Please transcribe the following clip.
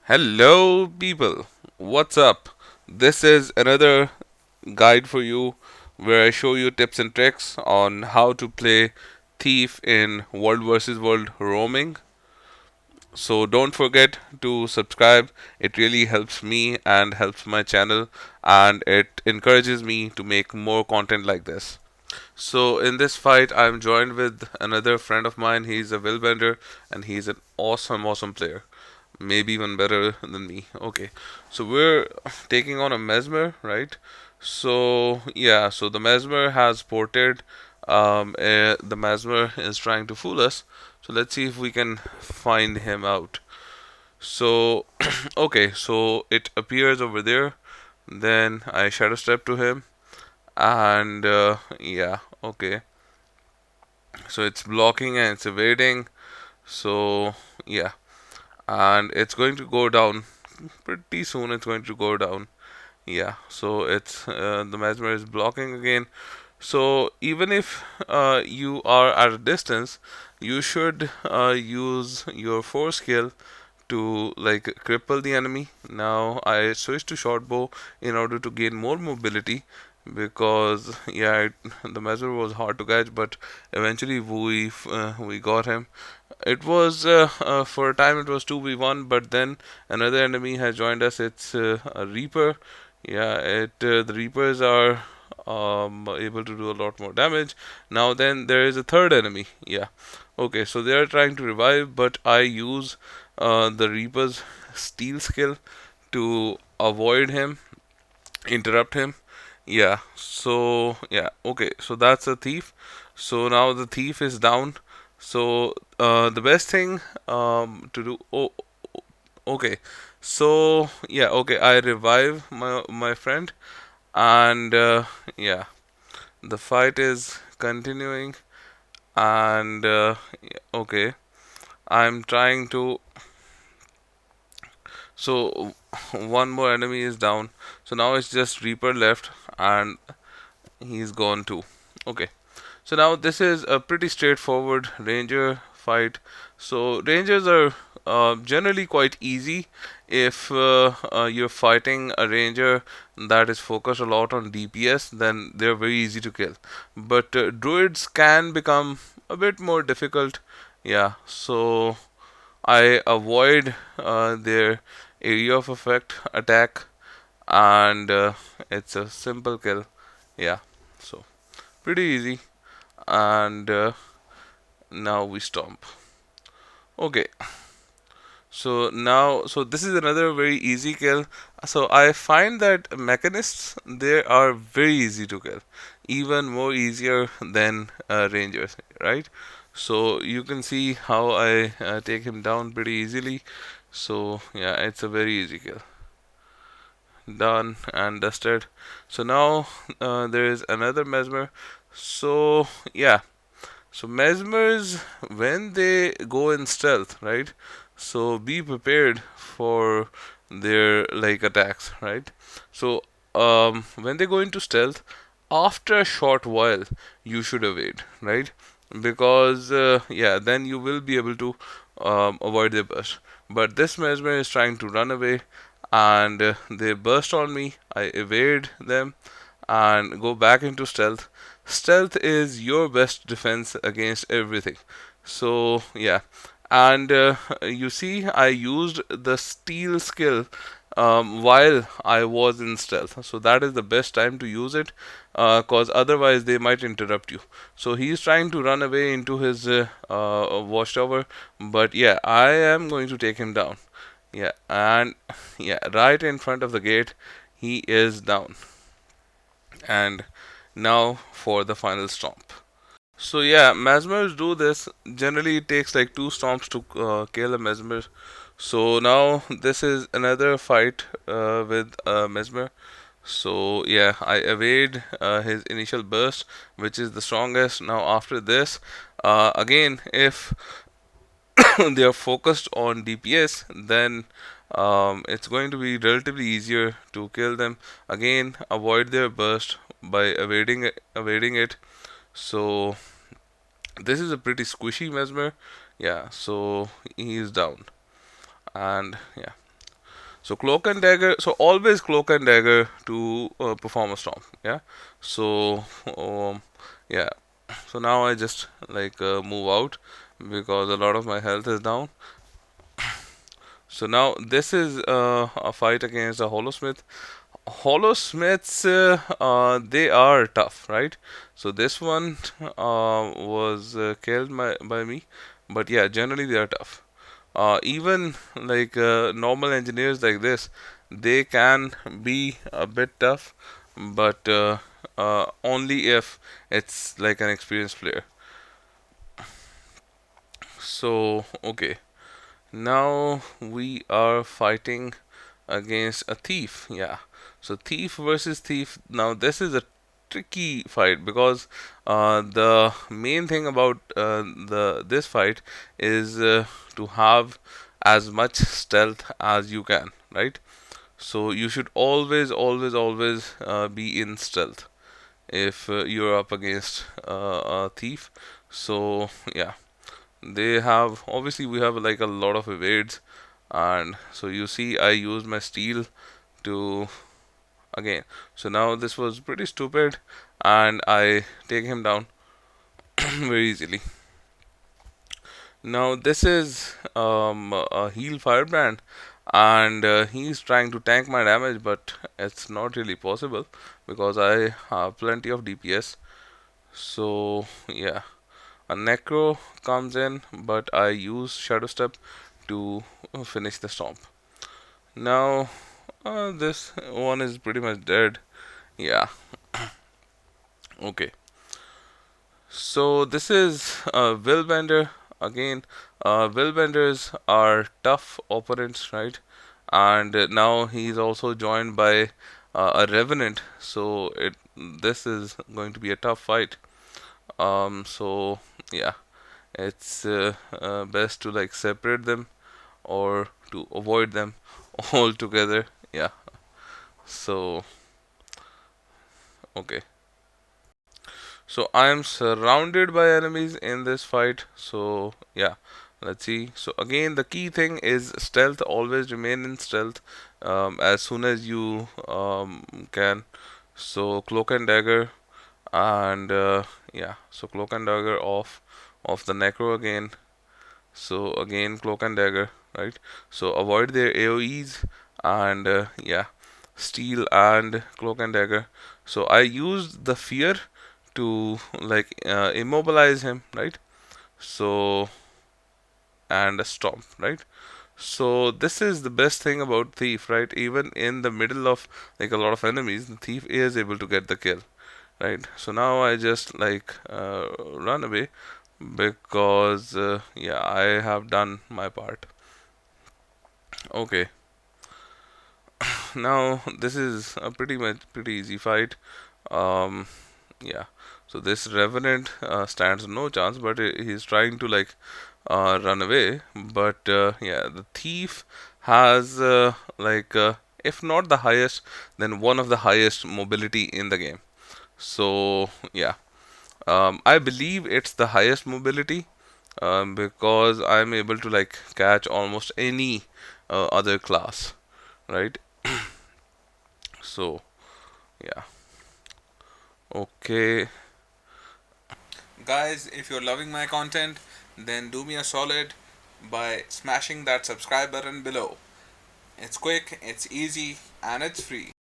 Hello, people. What's up? This is another guide for you where I show you tips and tricks on how to play Thief in World versus World roaming. So don't forget to subscribe. It really helps me and helps my channel, and it encourages me to make more content like this. So in this fight, I'm joined with another friend of mine. He's a willbender and he's an awesome player. Maybe even better than me. Okay, so we're taking on a Mesmer, right? So yeah, so the Mesmer has ported. The Mesmer is trying to fool us. So let's see if we can find him out. So okay, so it appears over there. Then I shadow step to him, and yeah, okay. So it's blocking and it's evading. So yeah, and it's going to go down pretty soon. It's going to go down. Yeah, so it's the mesmer is blocking again. So even if you are at a distance, you should use your force skill to like cripple the enemy. Now I switched to short bow in order to gain more mobility because the measure was hard to catch, but eventually we got him. It was for a time it was 2v1, but then another enemy has joined us. It's a Reaper. Yeah, it the Reapers are able to do a lot more damage. Now then there is a third enemy. Yeah. Okay, so they are trying to revive, but I use the Reaper's steal skill to avoid him, interrupt him. Yeah. So yeah. Okay. So that's a thief. So now the thief is down. So the best thing to do. Oh, okay. So yeah. Okay. I revive my friend, and yeah, the fight is continuing, and yeah, okay. I'm trying to. So one more enemy is down. So now it's just Reaper left, and he's gone too. Okay. So now this is a pretty straightforward ranger fight. So rangers are generally quite easy if you're fighting a ranger that is focused a lot on DPS. Then they're very easy to kill. But druids can become a bit more difficult. Yeah. So I avoid their area of effect attack, and it's a simple kill. Yeah. So pretty easy, and now we stomp. Okay, so this is another very easy kill. So I find that mechanists, they are very easy to kill, even more easier than rangers, right? So you can see how I take him down pretty easily. So yeah, it's a very easy kill. Done and dusted. So now there is another mesmer. So yeah, so mesmers, when they go in stealth, right? So be prepared for their like attacks, right? So when they go into stealth, after a short while, you should evade, right? Because yeah, then you will be able to avoid their burst. But this mesmer is trying to run away, and they burst on me. I evade them and go back into stealth. Stealth is your best defense against everything. So yeah, and you see, I used the steal skill while I was in stealth. So that is the best time to use it, cause otherwise they might interrupt you. So he's trying to run away into his watchtower, but yeah, I am going to take him down. Yeah, and yeah, right in front of the gate, he is down. And now for the final stomp. So yeah, mesmers do this. Generally, it takes like two stomps to kill a mesmer. So now this is another fight with mesmer. So yeah, I evade his initial burst, which is the strongest. Now after this, again, if they are focused on DPS, then it's going to be relatively easier to kill them. Again, avoid their burst by evading it. So this is a pretty squishy mesmer. Yeah, so he is down, and yeah. So cloak and dagger. So always cloak and dagger to perform a storm. Yeah. So yeah. So now I just like move out because a lot of my health is down. So now this is a fight against a holosmith. Holosmiths, they are tough, right? So this one was killed by me, but yeah, generally they are tough. Even like normal engineers like this, they can be a bit tough, but only if it's like an experienced player. So okay, now we are fighting against a thief. Yeah. So thief versus thief. Now this is a tricky fight because the main thing about the this fight is to have as much stealth as you can, right? So you should always be in stealth if you're up against a thief. So yeah, they have obviously we have like a lot of evades, and so you see I used my steel to again. So now this was pretty stupid, and I take him down very easily. Now this is a heal firebrand, and he's trying to tank my damage, but it's not really possible because I have plenty of DPS. So yeah, a necro comes in, but I use shadow step to finish the stomp. Now this one is pretty much dead. Yeah. Okay. So this is Willbender again. Willbenders are tough opponents, right? And now he's also joined by a Revenant. So it this is going to be a tough fight. So yeah, it's best to like separate them or to avoid them altogether. Yeah. So okay. So I am surrounded by enemies in this fight. So yeah, let's see. So again, the key thing is stealth. Always remain in stealth as soon as you can. So cloak and dagger, and yeah. So cloak and dagger off the necro again. So again, cloak and dagger, right? So avoid their AOEs, and yeah, steel and cloak and dagger. So I used the fear to like immobilize him, right? So and a stomp, right? So this is the best thing about thief, right? Even in the middle of like a lot of enemies, the thief is able to get the kill, right? So now I just like run away because yeah, I have done my part. Okay, now this is a pretty easy fight. Um, yeah. So this revenant stands no chance, but he's trying to like run away. But yeah, the thief has like if not the highest, then one of the highest mobility in the game. So yeah, I believe it's the highest mobility because I'm able to like catch almost any other class, right? So yeah, okay. Guys, if you're loving my content, then do me a solid by smashing that subscribe button below. It's quick, it's easy, and it's free.